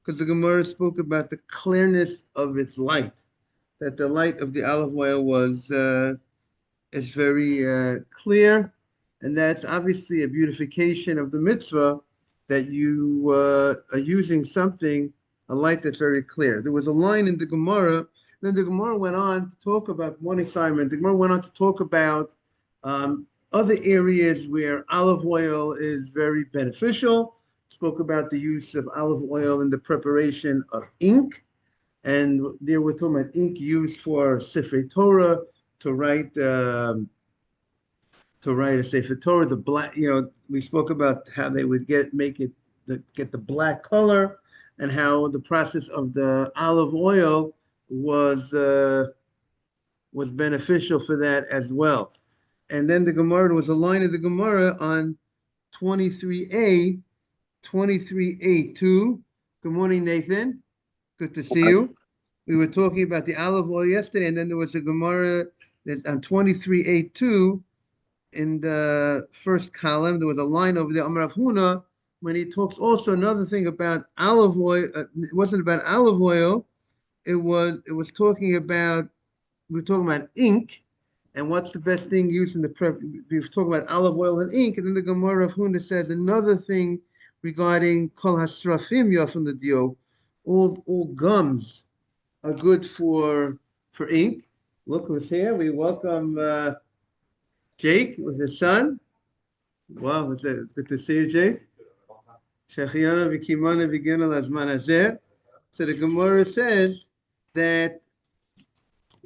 because the Gemara spoke about the clearness of its light, that the light of the olive oil was is very clear, and that's obviously a beautification of the mitzvah that you are using something, a light that's very clear. There was a line in the Gemara. Then the Gemara went on to talk about morning Simon. The Gemara went on to talk about other areas where olive oil is very beneficial. Spoke about the use of olive oil in the preparation of ink, and there we're talking about ink used for Sefer Torah to write a Sefer Torah. The black, we spoke about how they would get the black color, and how the process of the olive oil was beneficial for that as well. And then the Gemara, there was a line of the Gemara on 23a, 23a2. Good morning, Nathan. Good to see you. We were talking about the olive oil yesterday, and then there was a Gemara that on 23a2 in the first column. There was a line over there, Amar Rav Huna, when he talks also another thing about olive oil. It wasn't about olive oil. It was talking about, we were talking about ink, and what's the best thing used in the prep. We were talking about olive oil and ink, and then the Gemara of Huna says another thing regarding kol hasrafim yafim the dio. All gums are good for ink. Look who's here. We welcome Jake with his son. Wow, it's good to see you, Jake. Shechiana v'kimana v'gina lazman hazeh. So the Gemara says that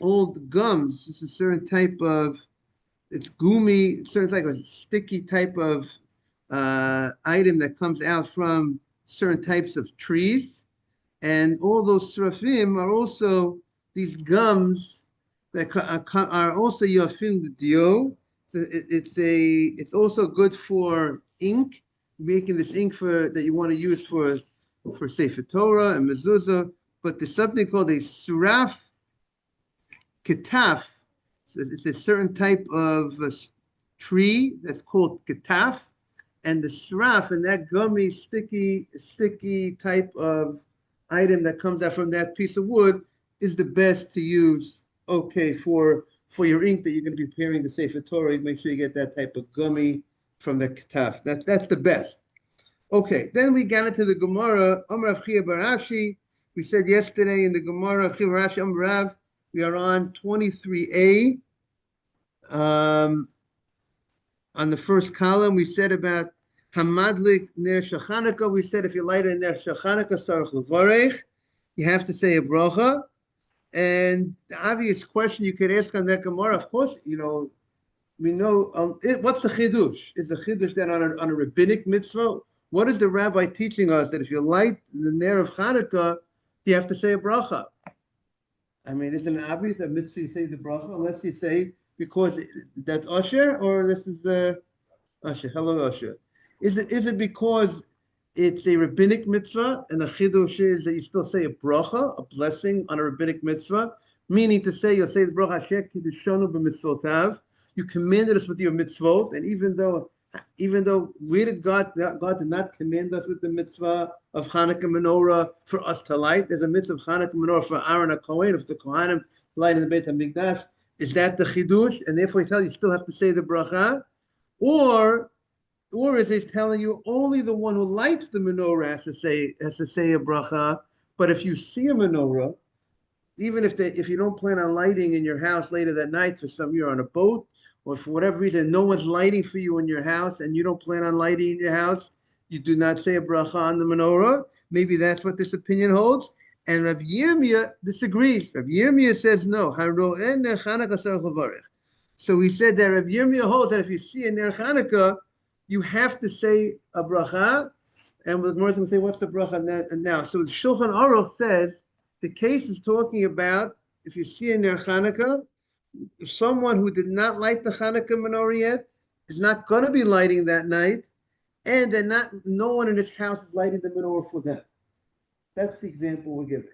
all the gums, it's a certain type of, it's gumi, certain type of sticky type of item that comes out from certain types of trees. And all those srafim are also these gums that are also yafim the dio. So it's also good for ink, making this ink that you want to use for Sefer Torah and mezuzah. But there's something called a suraf ketaf. It's a certain type of tree that's called ketaf, and the suraf and that gummy sticky type of item that comes out from that piece of wood is the best to use. Okay, for your ink that you're going to be preparing the Sefer Torah, make sure you get that type of gummy from the ketaf. That's the best. Okay, then we got into the Gemara. Amar Rav Chia bar Ashi. We said yesterday in the Gemara, Rav Chia bar Ashi, Amar Rav, we are on 23a. On the first column, we said about Hamadlik ner shachanaka. We said if you light a ner shachanaka sarach levarech, you have to say a bracha. And the obvious question you could ask on that Gemara, of course, we know what's the chidush? Is the chidush then on a rabbinic mitzvah? What is the rabbi teaching us that if you light the ner of Hanukkah, you have to say a bracha? I mean, isn't it obvious that mitzvah you say the bracha unless you say because that's Usher or this is Usher? Hello, Usher. Is it because it's a rabbinic mitzvah and the chidush is that you still say a bracha, a blessing on a rabbinic mitzvah, meaning to say you'll say the bracha Asher kiddushanu b'mitzvotav. You commanded us with your mitzvot, and even though we did God did not command us with the mitzvah of Hanukkah menorah for us to light. There's a mitzvah of Hanukkah menorah for Aaron HaKohen, if the Kohanim light in the Beit HaMikdash. Is that the chidush? And therefore he tells you still have to say the bracha? Or is he telling you only the one who lights the menorah has to say a bracha? But if you see a menorah, even if you don't plan on lighting in your house later that night, for some you're on a boat, or for whatever reason, no one's lighting for you in your house, and you don't plan on lighting in your house, you do not say a bracha on the menorah. Maybe that's what this opinion holds. And Rav Yirmiyah disagrees. Rav Yirmiyah says no. So he said that Rav Yirmiyah holds that if you see a ner Chanukah, you have to say a bracha. And we're going to say, what's the bracha now? So the Shulchan Aruch says the case is talking about if you see a ner Chanukah, if someone who did not light the Hanukkah menorah yet is not going to be lighting that night, and no one in his house is lighting the menorah for them. That's the example we're giving.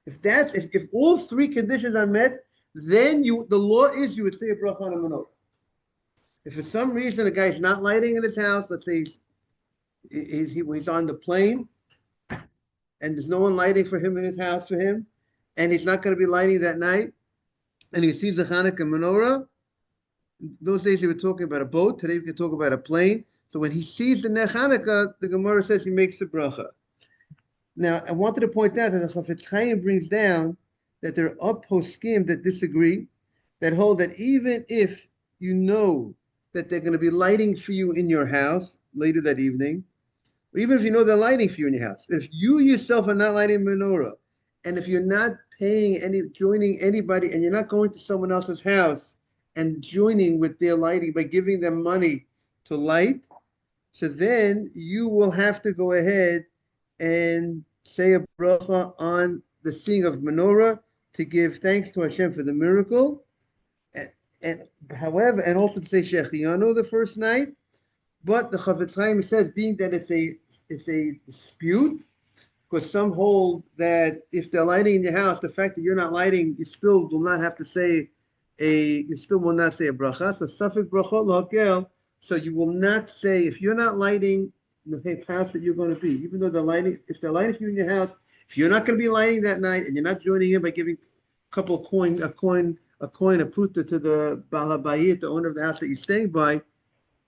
If all three conditions are met, then the law is you would say a bracha on a menorah. If for some reason a guy's not lighting in his house, let's say he's on the plane, and there's no one lighting for him in his house for him, and he's not going to be lighting that night, and he sees the Hanukkah menorah. Those days they were talking about a boat. Today we can talk about a plane. So when he sees the Ner Hanukkah, the Gemara says he makes the bracha. Now, I wanted to point out that the Chafetz Chaim brings down that there are poskim that disagree, that hold that even if you know that they're going to be lighting for you in your house later that evening, or even if you know they're lighting for you in your house, if you yourself are not lighting menorah, and if you're not joining anybody, and you're not going to someone else's house and joining with their lighting by giving them money to light, so then you will have to go ahead and say a bracha on the seeing of menorah to give thanks to Hashem for the miracle, and however, and also to say Shechianu the first night. But the Chafetz Chaim says, being that it's a dispute, because some hold that if they're lighting in your house, the fact that you're not lighting, you still will not have to say a bracha. So Safek brachot l'hakel. So you will not say, if you're not lighting the house that you're going to be, even though they're lighting, if they're lighting for you in your house, if you're not going to be lighting that night and you're not joining in by giving a pruta to the Baal HaBayit, the owner of the house that you're staying by,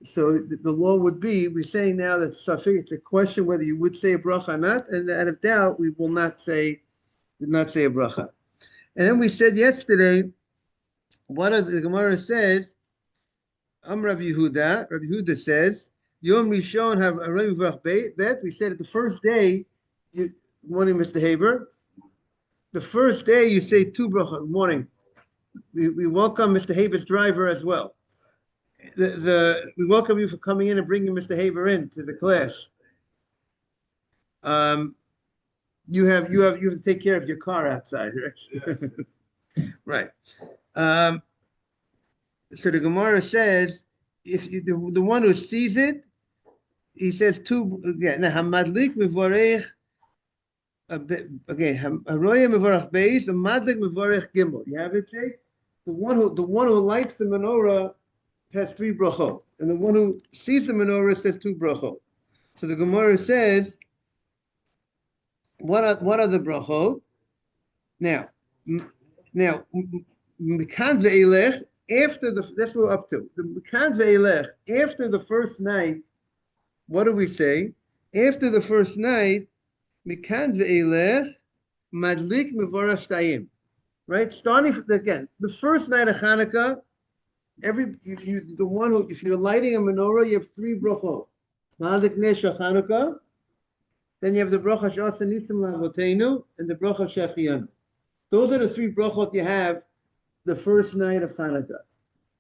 so the law would be, we're saying now that Safek, it's a question whether you would say a bracha or not, and out of doubt, we will not say a bracha. And then we said yesterday, the Gemara says, Rabbi Yehuda says, Yom Rishon have a Reuven v'rach bet. We said at the first day, good morning, Mr. Haber. The first day you say two bracha. Good morning. We welcome Mr. Haber's driver as well. We welcome you for coming in and bringing Mr. Haber in to the class. You have to take care of your car outside, right? Yes. Right. So the Gemara says, if the one who sees it, he says two. Yeah. Now hamadlik mivorech. Okay. Haroya mivorech beis. Hamadlik mivorech gimel. You have it, Jake. The one who lights the menorah has three brachot, and the one who sees the menorah says two brachot. So the Gemara says, what are the brachot? Now, Mekan ve'elech, after that's what we're up to. The Mekan ve'elech, after the first night, what do we say? After the first night, Mekan ve'elech, madlik mevorach shtayim. Right? Starting again, the first night of Hanukkah, if you're lighting a menorah, you have three brachot. Madlik nesha Hanukkah, then you have the bracha she'asa nisim la'avoteinu and the bracha shechianu. Those are the three brachot you have the first night of Hanukkah.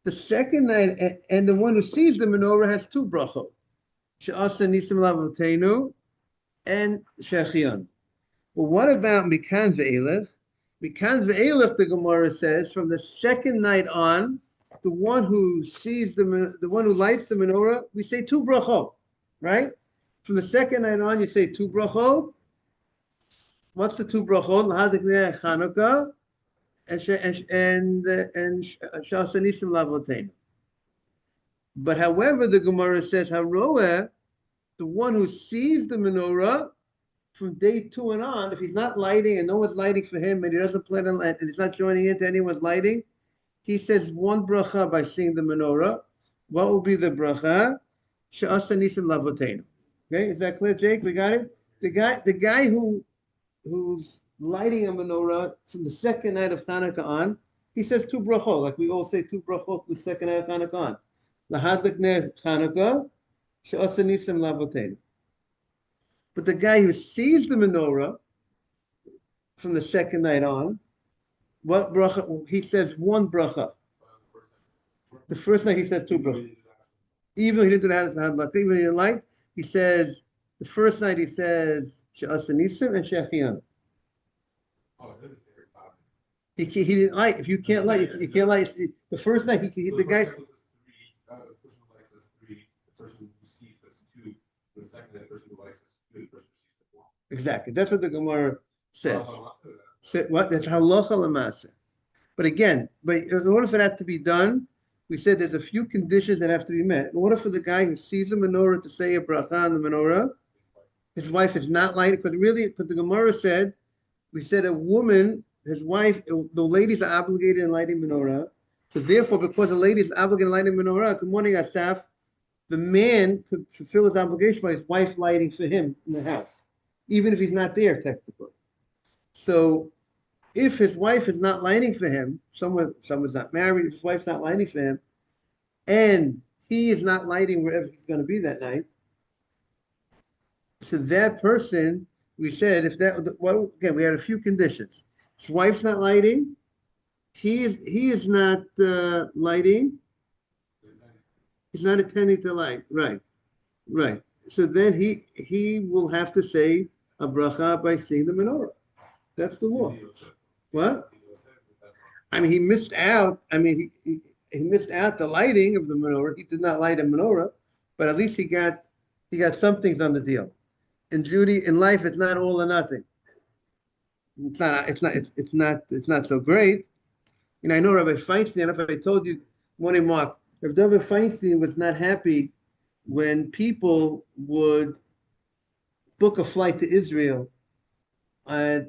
The second night, and the one who sees the menorah has two brachot. She'asa nisim la'avoteinu and shechianu. Well, what about Mikan ve'elef? Mikan ve'elef, the Gemara says, from the second night on, the one who sees the one who lights the menorah, we say two brachot, right? From the second night on, you say two brachot. What's the two brachot? L'hadik ne'er Chanukah and Sha'asa Nisim Lavoteinu. But however, the Gemara says, Haroeh, the one who sees the menorah from day 2 and on, if he's not lighting and no one's lighting for him and he doesn't plan on and he's not joining into anyone's lighting, he says one bracha by seeing the menorah. What will be the bracha? She'asa nisim lavoteinu. Okay, is that clear, Jake? We got it. The guy who's lighting a menorah from the second night of Hanukkah on, he says two brachot, like we all say two brachot the second night of Hanukkah on. Lahadlik ner Hanukkah, she'asa nisim lavoteinu. But the guy who sees the menorah from the second night on, what bracha? He says one bracha. The first night he says two brachas. Even though he didn't do the even when he light, he says the first night he says she'asa nisim and shechianu. He didn't light. If you can't light, you can't light. The first night the guy. The person who likes us 3. The person who sees us 2. The second night, the person who likes us 2. The person who sees us 1. Exactly. That's what the Gemara says. What? That's halacha l'maaseh. But again, in order for that to be done, we said there's a few conditions that have to be met. In order for the guy who sees the menorah to say a bracha on the menorah, his wife is not lighting, because the Gemara said, we said a woman, his wife, the ladies are obligated in lighting menorah. So therefore, because the lady is obligated in lighting menorah, good morning, Asaf, the man could fulfill his obligation by his wife lighting for him in the house, even if he's not there technically. So if his wife is not lighting for him, someone's not married, if his wife's not lighting for him, and he is not lighting wherever he's going to be that night, so that person, we said, if that, well, again, we had a few conditions. His wife's not lighting, he is not lighting, he's not attending to light, right, right. So then he will have to say a bracha by seeing the menorah. That's the law. What? I mean, he missed out. I mean, he missed out the lighting of the menorah. He did not light a menorah, but at least he got some things on the deal. In life, it's not all or nothing. It's not so great. And I know Rabbi Feinstein, if I told you, morning Mark, Rabbi Feinstein was not happy when people would book a flight to Israel on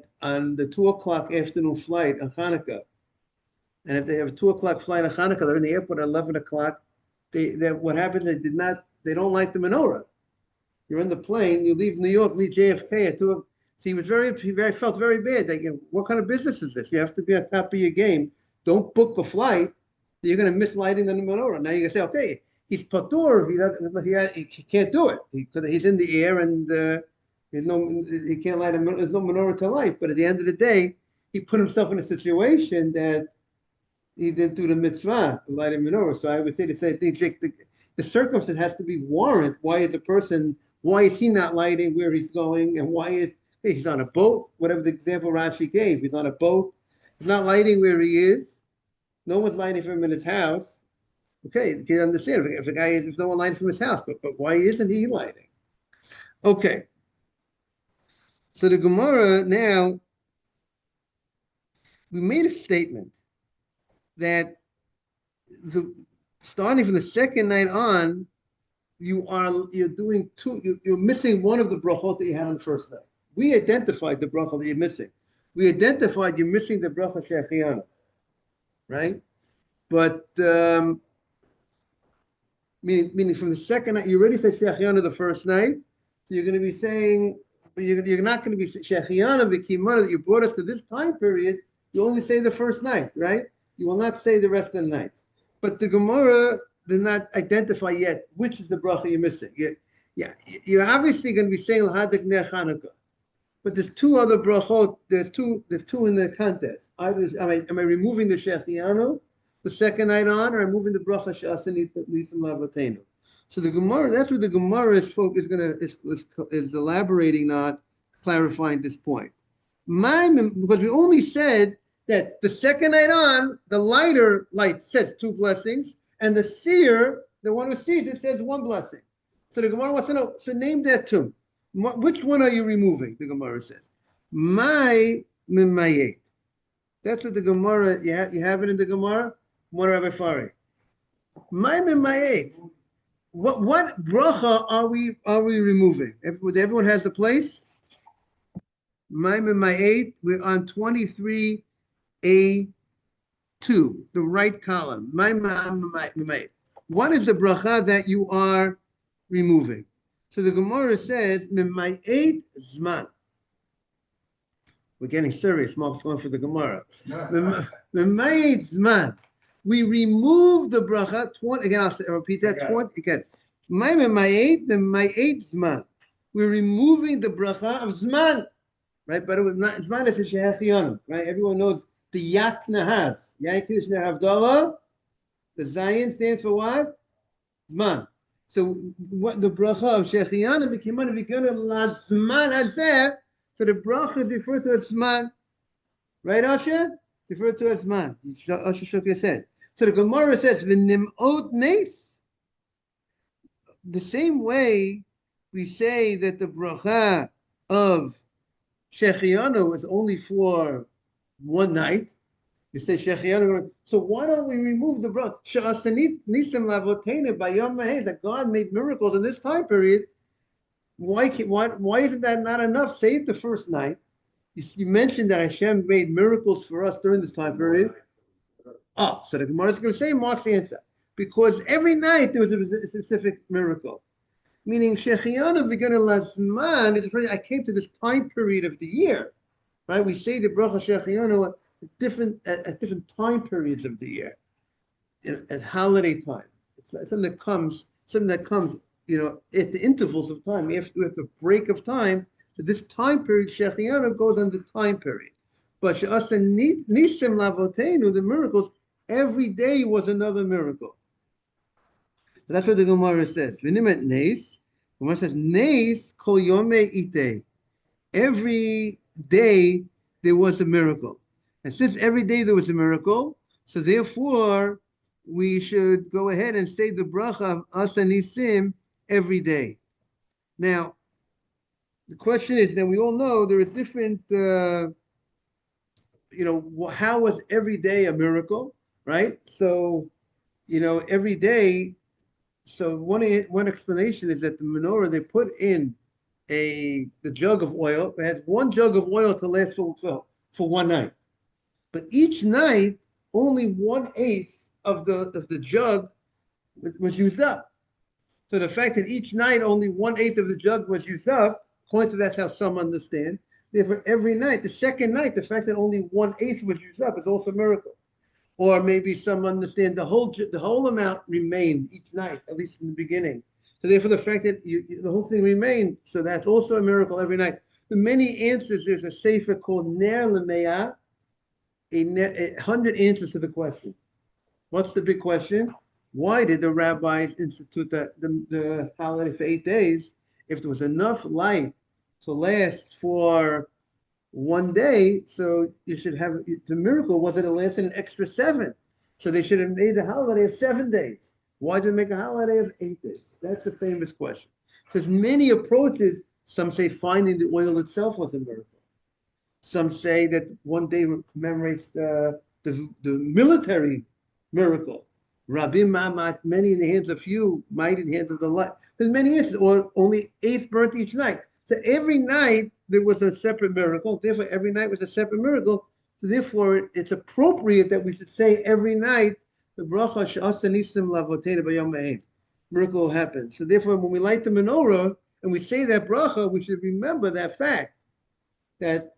the 2 o'clock afternoon flight on Hanukkah. And if they have a 2 o'clock flight on Hanukkah, they're in the airport at 11 o'clock. What happens? They don't light the menorah. You're in the plane, you leave New York, leave JFK at 2 o'clock. So he felt very bad. Like, what kind of business is this? You have to be on top of your game. Don't book a flight. You're going to miss lighting the menorah. Now you can say, okay, he's patur. He can't do it. He's in the air and he can't light there's no menorah to light. But at the end of the day, he put himself in a situation that he didn't do the mitzvah to light a menorah. So I would say the same thing. The circumstance has to be warrant. Why is he not lighting where he's going? And why is he's on a boat? Whatever the example Rashi gave, he's on a boat. He's not lighting where he is. No one's lighting for him in his house. Okay, you can understand if no one lighting from his house, but why isn't he lighting? Okay. So the Gemara now, we made a statement that starting from the second night on, you're doing you're missing one of the brachot that you had on the first night. We identified the bracha that you're missing. We identified you're missing the bracha shechianu, right? But meaning from the second night, you already said shechianu the first night, so you're going to be saying, but you're not going to be shechianu v'kimana that you brought us to this time period. You only say the first night, right? You will not say the rest of the nights. But the Gemara did not identify yet which is the bracha you're missing. You're obviously going to be saying L'hadik Ner Chanukah, but there's two other brachot. There's two in the context. Either am I removing the shechianu the second night on, or I'm moving the bracha she'asanit nisam lavatenu? So the Gemara, that's what the Gemara is elaborating on, clarifying this point. Because we only said that the second night on, the lighter light says 2 blessings, and the seer, the one who sees it, says 1 blessing. So the Gemara wants to know, so name that 2. Which one are you removing? The Gemara says. My mimayet. That's what the Gemara, you have it in the Gemara? What Rabbi Fari? My mimayet. What bracha are we removing? Everyone has the place? My mimayet, we're on 23A2, the right column. My. What is the bracha that you are removing? So the Gemara says, Mimayet Zman. We're getting serious. Mark's going for the Gemara. Mimayet Zman. We remove the bracha. Again, I'll repeat that. Again. My Mimayet, the Mimayet Zman. We're removing the bracha of Zman. Right? But it was not Zman as a Shehechianu. Right? Everyone knows the Yat Nahaz. Yankis Havdalah. The Zayin stands for what? Zman. So what the bracha of Shechianu v'kimana v'kimana lazman hazeh. So the bracha is referred to as Zman. Right, Asher? Referred to as Zman. Asher shook his head. So the Gemara says, v'nimot nes. The same way we say that the bracha of Shechianu is only for 1 night. You say Shechianu. So why don't we remove the bracha? She'asanit nisam lavotenu bayom maheh, that God made miracles in this time period. Why isn't that not enough? Say it the first night. You mentioned that Hashem made miracles for us during this time period. Oh, so the Gemara is going to say Mark's answer. Because every night there was a specific miracle. Meaning, Shechianu V'Gana Lazman is referring, I came to this time period of the year. Right? We say the Bracha Shechianu at different time periods of the year. At holiday time. It's something that comes, at the intervals of time. With a break of time. So this time period, Shechianu goes on the time period. But She'asa Nisim Lavotenu, the miracles, every day was another miracle. So that's what the Gemara says. V'nimet Nes, the Gemara says, Nes kol yome ite. Every day there was a miracle. And since every day there was a miracle, so therefore we should go ahead and say the bracha of Asa Nisim every day. Now, the question is that we all know there are different, how was every day a miracle, right? So, every day, so one explanation is that the menorah, they put in the jug of oil. It has one jug of oil to last for one night. But each night, only 1/8 of the jug was used up. So the fact that each night only 1/8 of the jug was used up, according to that's how some understand. Therefore, every night, the second night, the fact that only 1/8 was used up is also a miracle. Or maybe some understand the whole amount remained each night, at least in the beginning. So therefore, the fact that the whole thing remained, so that's also a miracle every night. The many answers. There's a sefer called Ner L'Meah, 100 answers to the question. What's the big question? Why did the rabbis institute the holiday for 8 days if there was enough light to last for one day? So you should have the miracle was that it lasted an extra 7. So they should have made a holiday of 7 days. Why did they make a holiday of 8 days? That's the famous question. There's many approaches. Some say finding the oil itself was a miracle. Some say that one day commemorates the military miracle. Rabim Mamat, many in the hands of few, mighty in the hands of the light. There's many instances, or only 8 burnt each night. So every night there was a separate miracle. Therefore, every night was a separate miracle. So therefore, it's appropriate that we should say every night the bracha she'asa nisim lavotenu b'yom ha'ein. Miracle happens. So therefore, when we light the menorah and we say that bracha, we should remember that fact that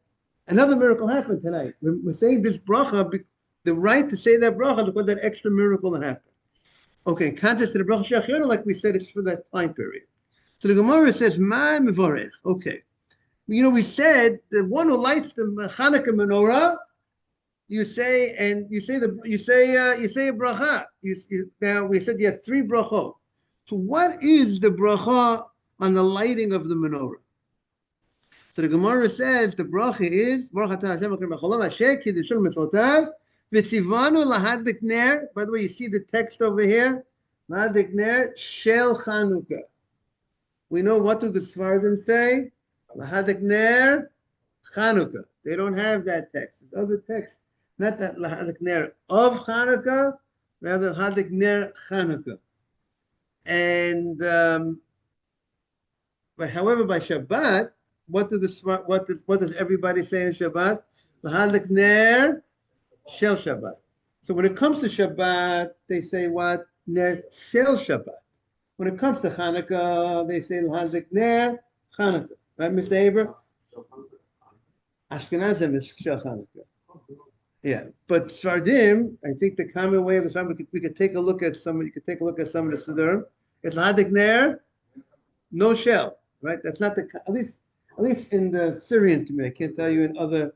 another miracle happened tonight. We're saying this bracha, the right to say that bracha because that extra miracle that happened. Okay, contrast to the bracha she'achiyonu, like we said, it's for that time period. So the Gemara says, "Ma mevorech." Okay, we said the one who lights the Hanukkah menorah, you say a bracha. Now we said you have 3 brachot. So what is the bracha on the lighting of the menorah? So the Gemara says the bracha is Baruch atah Hashem Elokeinu b'cholam asher kiddushin mitzvotav v'tzivanu lahadlik ner. By the way, you see the text over here, lahadlik ner shel Chanukah. We know what do the Sfardim say? Lahadlik ner Chanukah. They don't have that text. There's other text, not that lahadlik ner of Chanukah, rather lahadlik ner Chanukah. And but however, by Shabbat, what does everybody say in Shabbat? Lahadlik ner shel Shabbat. So when it comes to Shabbat, they say what? Ner shel Shabbat. When it comes to Hanukkah, they say Lahadlik ner Hanukkah. Right, Mr. Aber? Ashkenazim is shel Hanukkah. Yeah, but Sfardim, I think the common way of the Sfardim, we could take a look at some. You could take a look at some of the Siddur. It's Lahadlik ner, no shell. Right? That's not the at least in the Syrian community. I can't tell you in other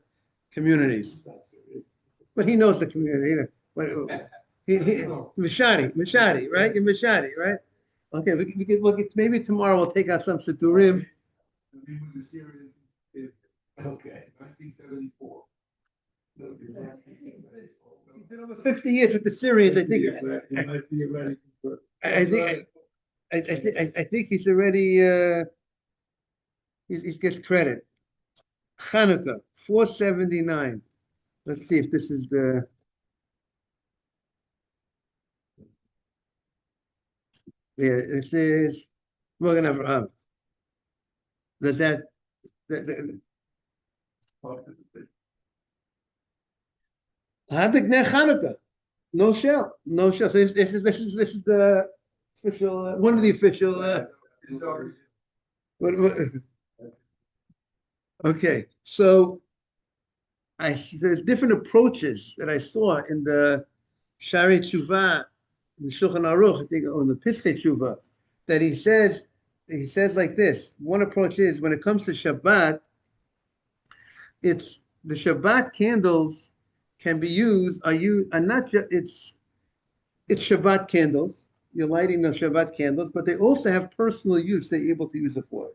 communities. But he knows the community. Mashadi, right? You're Mashadi, right? Okay, we can maybe tomorrow we'll take out some Siddurim. Okay. 1974. He's been over 50 years with the Syrians. I think he's already. He gets credit. Chanukah, 479. Let's see if this is the. Yeah, this is Morgan Avraham. that Hadik Ner Chanukah. No shell. No shell. So this is the official one of the official what, okay. So I see there's different approaches that I saw in the Shari Tshuva, the Shulchan Aruch, I think, or the Piskei Tshuva, that he says like this. One approach is when it comes to Shabbat, it's the Shabbat candles can be used. Are not just it's Shabbat candles. You're lighting the Shabbat candles, but they also have personal use. They're able to use it for.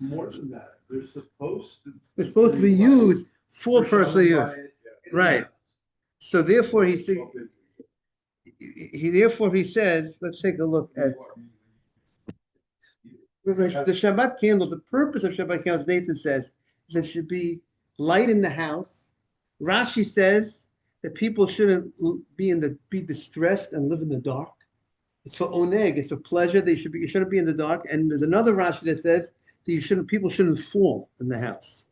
More than that, they're supposed to be used for personal use, right? So therefore, he says. He says, let's take a look at the Shabbat candles. The purpose of Shabbat candles, Nathan says, there should be light in the house. Rashi says that people shouldn't be distressed and live in the dark. It's for oneg, it's for pleasure. You shouldn't be in the dark. And there's another Rashi that says that people shouldn't fall in the house.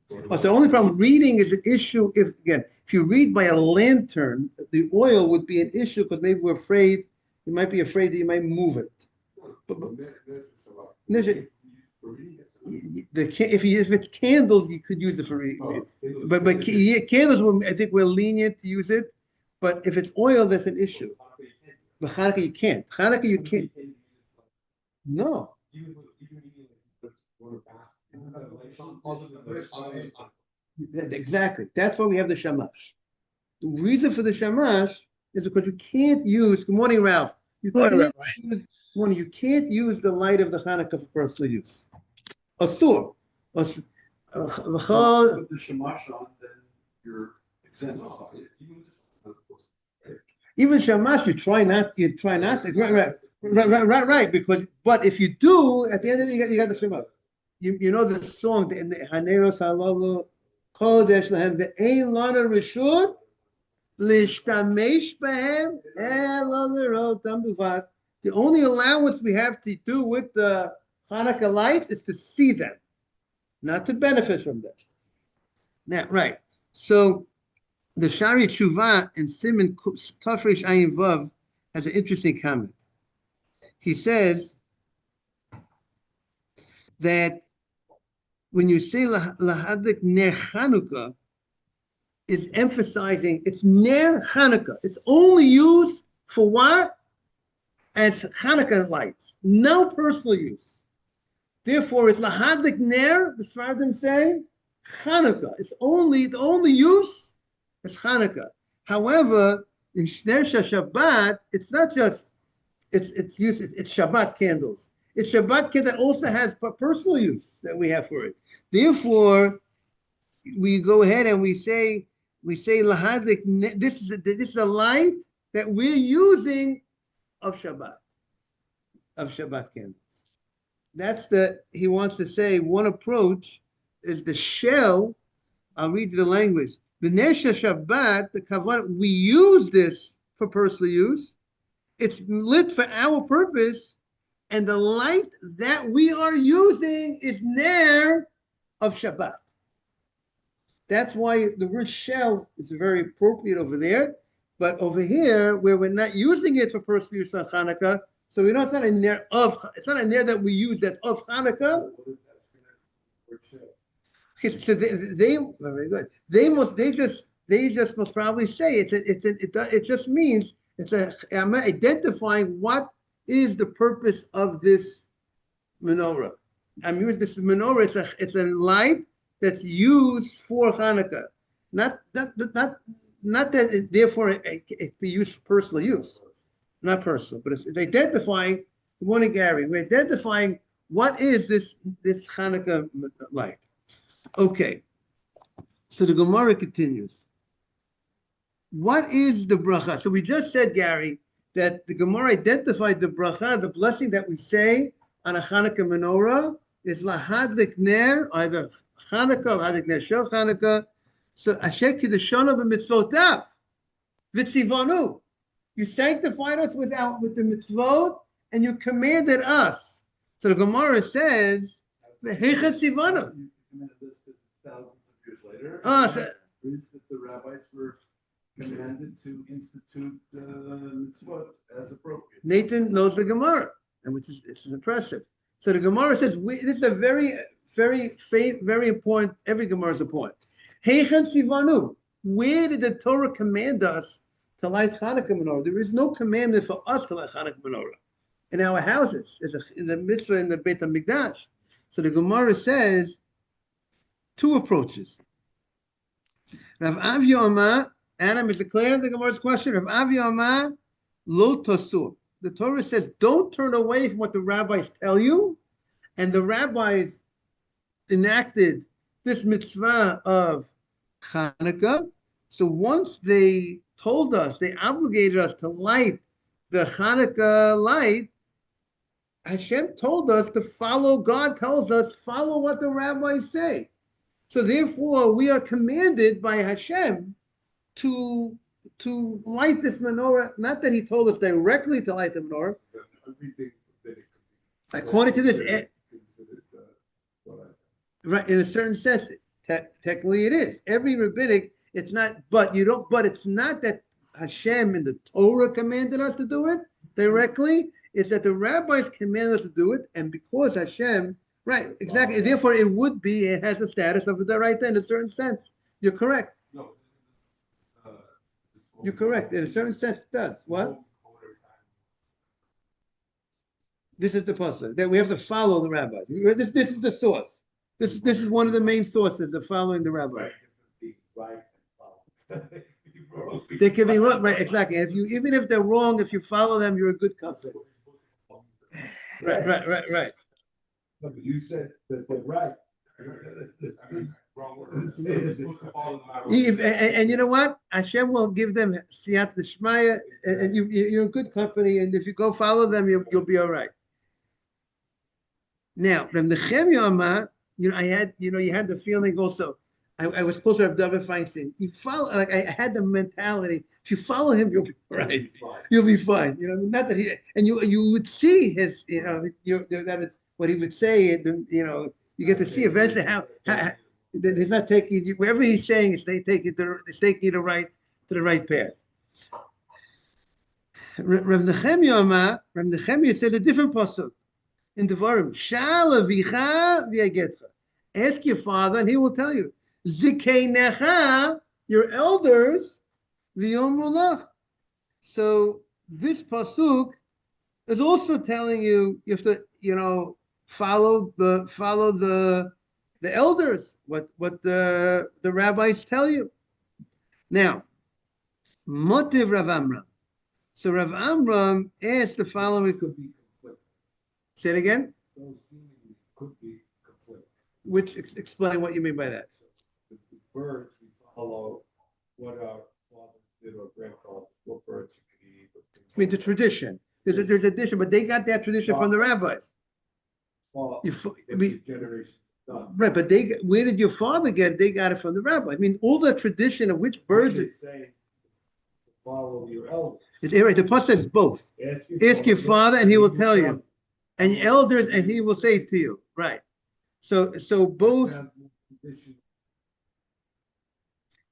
So the only problem reading is an issue if you read by a lantern, the oil would be an issue because maybe you might be afraid that you might move it. But if it's candles, you could use it for reading. But candles, I think we're lenient to use it. But if it's oil, that's an issue. But Hanukkah, you can't. Hanukkah, you can't. No. Exactly. That's why we have the shamash. The reason for the shamash is because you can't use. Good morning, Ralph. You can't use the light of the Hanukkah for personal use. Asur. Put the shamash on, then you're exempt. Even shamash, you try not to. Right. But if you do, at the end of the day, you got the shamash. You know the song in the Haneros Halalu Kodesh Lahem Ve'ein Lana Rishut Lishtamesh Behem Ela L'Rotam B'Vad. The only allowance we have to do with the Hanukkah lights is to see them, not to benefit from them. Now, right. So the Shari Tshuva in Siman Tafresh Ayin Vav has an interesting comment. He says that when you say Lahadik Ner Chanukah, it's emphasizing it's Ner Chanukah. It's only used for what? As Chanukah lights, no personal use. Therefore, it's Lahadik Ner, the Sfardim say, Chanukah. The only use is Chanukah. However, in Ner Shabbat, it's not just it's Shabbat candles. It's Shabbat candle that also has personal use that we have for it. Therefore, we go ahead and we say Lahadik. This is a light that we're using of Shabbat candles. He wants to say one approach is the shell. I'll read you the language. V'nesha Shabbat, the kavanah, we use this for personal use. It's lit for our purpose. And the light that we are using is ner of Shabbat. That's why the word shell is very appropriate over there. But over here, where we're not using it for personal use on Hanukkah, so we don't. It's not a ner that we use that's of Hanukkah. Okay, so they very good. They just must probably say it just means I'm identifying what is the purpose of this menorah. I'm using this menorah. It's a light that's used for Hanukkah, not that therefore it be used for personal use, not personal, but it's identifying. Good morning, Gary. We're identifying what is this Hanukkah light. Okay, so the Gemara continues. What is the bracha? So we just said, Gary, that the Gemara identified the bracha, the blessing that we say on a Hanukkah menorah is lahadlik ner, either Hanukkah, lahadlik ner shel Hanukkah. So asher kiddushanu b'mitzvotav v'tzivanu. You sanctified us with the mitzvot, and you commanded us So the Gemara says, "V'hechet sivana." You commended this because it's thousands of years later. Oh, so, Proves that the rabbis were commanded to institute mitzvot as appropriate. Nathan knows the Gemara, and which is impressive. So the Gemara says, this is a very important. Every Gemara is a point. Heichen sivanu. Where did the Torah command us to light Hanukkah menorah? There is no commandment for us to light Hanukkah menorah in our houses. In the mitzvah in the Beit HaMikdash. So the Gemara says two approaches. Rav Avi Omar, Adam, is it clear the Gemara's question? Rav Avi Omar, lo tosur. The Torah says, don't turn away from what the rabbis tell you. And the rabbis enacted this mitzvah of Hanukkah. So once they told us, they obligated us to light the Hanukkah light, Hashem told us to follow, God tells us, follow what the rabbis say. So therefore, we are commanded by Hashem to light this menorah. Not that he told us directly to light the menorah. According to this, right, in a certain sense, technically it is. Every rabbinic, it's not, but it's not that Hashem in the Torah commanded us to do it directly. It's that the rabbis commanded us to do it, and because Hashem, right, exactly. Therefore, it has the status of the right in a certain sense. You're correct. No, You're correct. In a certain sense, it does. What? This is the puzzle that we have to follow the rabbis. This is the source. This is one of the main sources of following the rabbi. They can be wrong, right? Exactly. Even if they're wrong, if you follow them, you're a good company. Right. No, but you said that they're right. Wrong word. You're supposed to follow the And you know what? Hashem will give them siyat l'shmaya, and you're a good company. And if you go follow them, you'll be all right. Now, Reb Nechemia Amar, you had the feeling also. I was supposed to have David Feinstein. You follow, like I had the mentality. If you follow him, you'll be right. You'll be fine. Not that you would see his, that is what he would say. And, you get to see eventually how he's not taking you wherever he's saying is they take you to the right path. Rav Nechemia said a different pasuk in Devarim. Shal avicha v'yagetcha. Ask your father, and he will tell you. Zikeinecha, your elders, v'yomru lach. So this pasuk is also telling you have to, follow the elders, what the rabbis tell you. Now, motiv Rav Amram. So Rav Amram asked the following. Could be conflict. Say it again. Those seemingly could be conflict. Which explain what you mean by that. The birds, we follow what our fathers did or grandfathers, what birds you can eat. I mean the tradition. There's a tradition, but they got that tradition from the rabbis. Well, generation. Right, but where did your father get it? They got it from the rabbi. I mean, all the tradition of which birds. Say follow your elders. It's right. The pasuk says both. Ask your father, and he will tell you, and your elders, and he will say to you. Right. So both.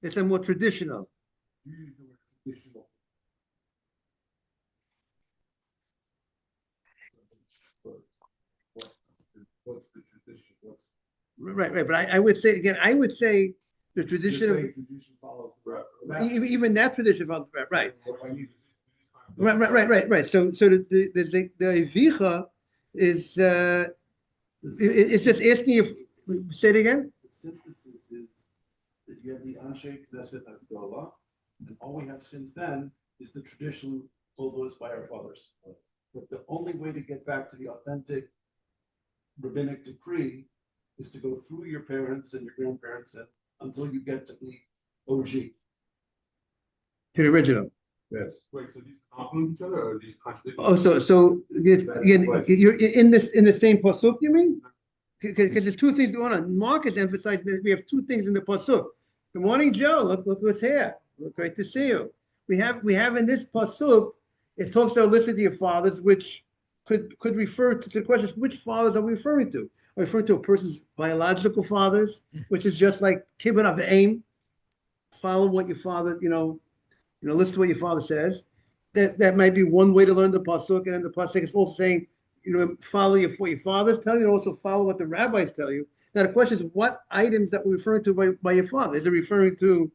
It's a more traditional. Traditional. What's the tradition? Right. But I would say again, the tradition of even that tradition follows the right. Right. So the vicha is it's just asking you. Say it again. The synthesis is that you have the Anshe Knesset Havdalah, and all we have since then is the tradition told to us by our fathers. But the only way to get back to the authentic rabbinic decree is to go through your parents and your grandparents until you get to the OG. To the original. Yes. Wait, so these complement each other or these contradict? Oh, so again, you're in the same pasuk. You mean? Because there's two things going on. Mark is emphasizing that we have two things in the pasuk. Good morning, Joe. Look what's here. Great to see you. We have in this pasuk. It talks about listen to your fathers, which could refer to the question, which fathers are we referring to? Are we referring to a person's biological fathers, which is just like kibbut of aim, follow what your father, listen to what your father says. That might be one way to learn the pasuk, and the pasuk is also saying, follow what your fathers tell you, and also follow what the rabbis tell you. Now the question is, what items that we're referring to by your father? Is it referring to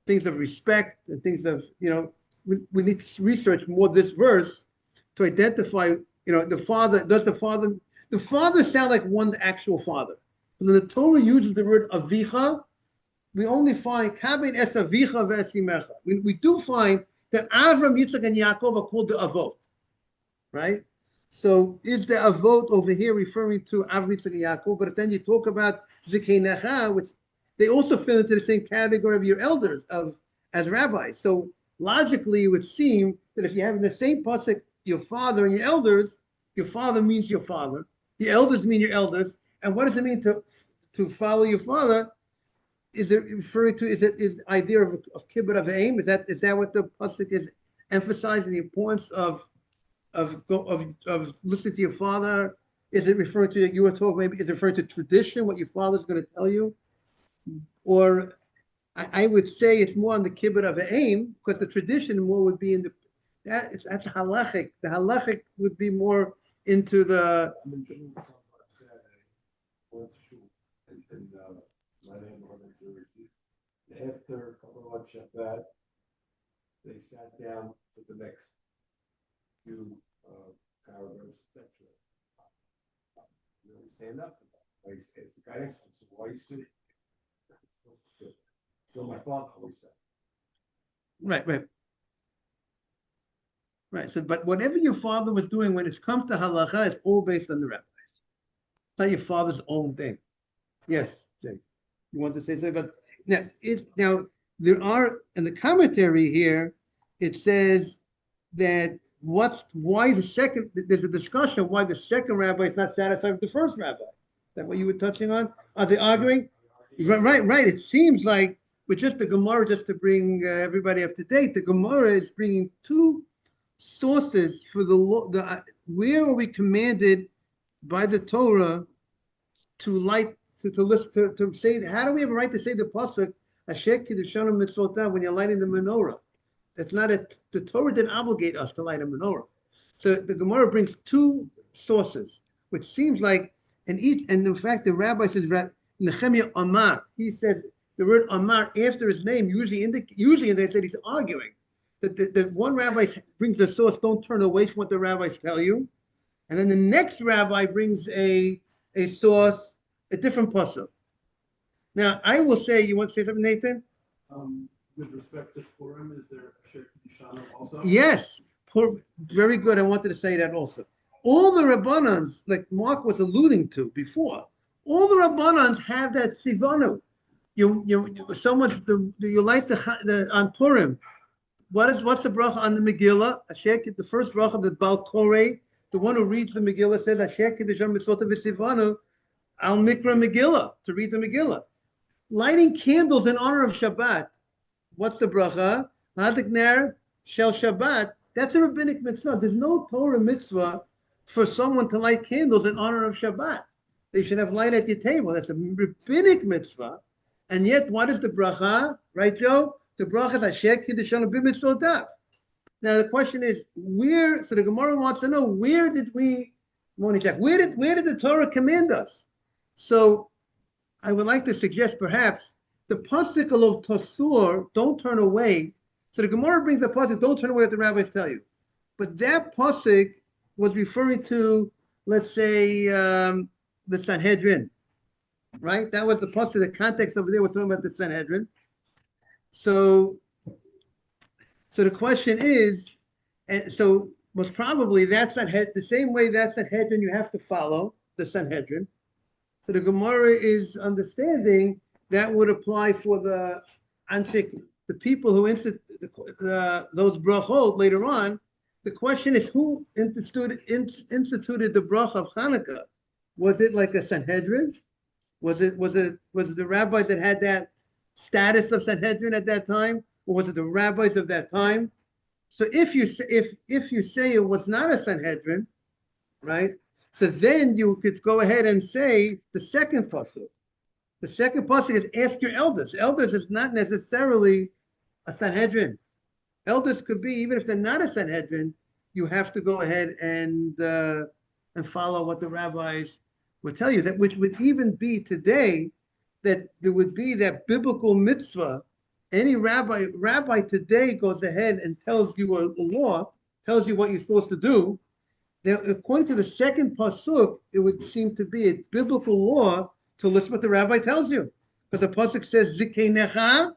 things of respect and things of, we need to research more this verse to identify, the father sound like one's actual father. When the Torah uses the word avicha, we only find kabed es avicha ve'esimecha. We do find that Avram, Yitzchak, and Yaakov are called the avot, right? So is the avot over here referring to Avram, Yitzchak, and Yaakov? But then you talk about zikeinecha, which they also fit into the same category of your elders as rabbis. So logically, it would seem that if you have in the same pasuk your father and your father means your father, the elders mean your elders, and what does it mean to follow your father? Is it referring to is the idea of kibbut of aim? Is that what the pasuk is emphasizing, the importance of listening to your father? Is it referring to, you were talking, maybe is it referring to tradition, what your father's going to tell you? Or I would say it's more on the kibbut of aim, because the tradition more would be in that's halachic. The halachic would be more into the. After a couple of Shabbat, they sat down for the next few paragraphs, etc. Stand up. I asked the guy next to him, so why are you sitting? I'm supposed to sit. So my father always said. Right. So, but whatever your father was doing when it comes to halacha, it's all based on the rabbis. It's not your father's own thing. Yes, Jay. You want to say something about now there are in the commentary here, it says that why the second, there's a discussion why the second rabbi is not satisfied with the first rabbi. Is that what you were touching on? Are they arguing? Right. It seems like with just the Gemara, just to bring everybody up to date, the Gemara is bringing two sources for the law. Where are we commanded by the Torah to light, to listen, to say, how do we have a right to say the pasuk Asher Kiddushanu Mitzvotav when you're lighting the menorah? That's not the Torah didn't obligate us to light a menorah. So the Gemara brings two sources, which seems like, and in fact the rabbi says Nehemiah Amar. He says the word Amar after his name usually they said he's arguing. That one rabbi brings the source, don't turn away from what the rabbis tell you, and then the next rabbi brings a source, a different pasuk. Now I will say, you want to say something, Nathan? With respect to Purim, is there a Asher Kiddushanu also? Yes, very good. I wanted to say that also. All the Rabbanans, like Mark was alluding to before, all the Rabbanans have that Sivanu. You like the on Purim. What's the bracha on the Megillah? The first bracha, the Baal Koreh, the one who reads the Megillah says Asher Kiddushanu Mitzvot V'Sivanu Al Mikra Megillah, to read the Megillah. Lighting candles in honor of Shabbat. What's the bracha? Hadlik ner shel Shabbat. That's a rabbinic mitzvah. There's no Torah mitzvah for someone to light candles in honor of Shabbat. They should have light at your table. That's a rabbinic mitzvah. And yet, what is the bracha? Right, Joe? The bracha is Asher Kiddushanu b'mitzvotav. Now the question is, where? So the Gemara wants to know, where did the Torah command us? So I would like to suggest perhaps the pasuk of Tosur, don't turn away. So the Gemara brings the pasuk, don't turn away what the rabbis tell you. But that pasuk was referring to, let's say, the Sanhedrin, right? That was the pasuk, the context over there was talking about the Sanhedrin. So the question is, and so most probably that's the same way that Sanhedrin you have to follow the Sanhedrin. So the Gemara is understanding that would apply for the people who those brachot later on. The question is, who instituted the bracha of Hanukkah? Was it like a Sanhedrin? Was it the rabbis that had that status of Sanhedrin at that time, or was it the rabbis of that time? So if you say it was not a Sanhedrin, right? So then you could go ahead and say the second pasuk. The second pasuk is ask your elders. Elders is not necessarily a Sanhedrin. Elders could be, even if they're not a Sanhedrin, you have to go ahead and follow what the rabbis would tell you. That which would even be today, that there would be that biblical mitzvah. Any rabbi today goes ahead and tells you a law, tells you what you're supposed to do. Now, according to the second pasuk, it would seem to be a biblical law to listen what the rabbi tells you, because the pasuk says zikenecha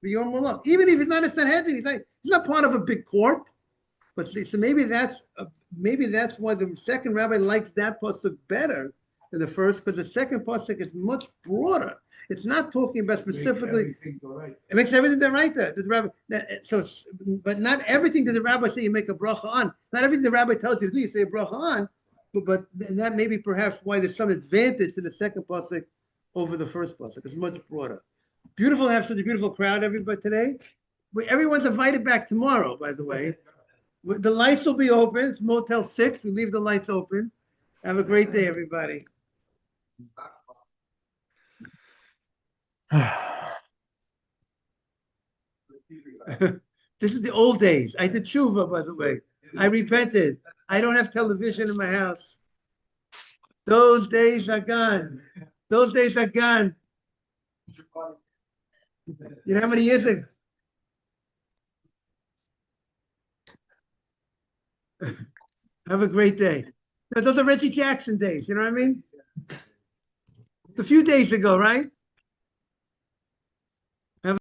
v'yom mulach. Even if he's not a Sanhedrin, he's not part of a big court. But see, so maybe that's why the second rabbi likes that pasuk better than the first, because the second pasuk is much broader. It's not talking about specifically. It makes everything the right there. The rabbi, but not everything that the rabbi say you make a bracha on. Not everything the rabbi tells you to do, you say a bracha on. But that may be perhaps why there's some advantage to the second pasuk over the first pasuk. It's much broader. Beautiful to have such a beautiful crowd, everybody, today. Everyone's invited back tomorrow, by the way. The lights will be open. It's Motel 6. We leave the lights open. Have a great day, everybody. This is the old days. I did tshuva, by the way. I repented. I don't have television in my house. Those days are gone. Those days are gone. You know how many years ago? Have a great day. No, those are Reggie Jackson days. You know what I mean? A few days ago, right?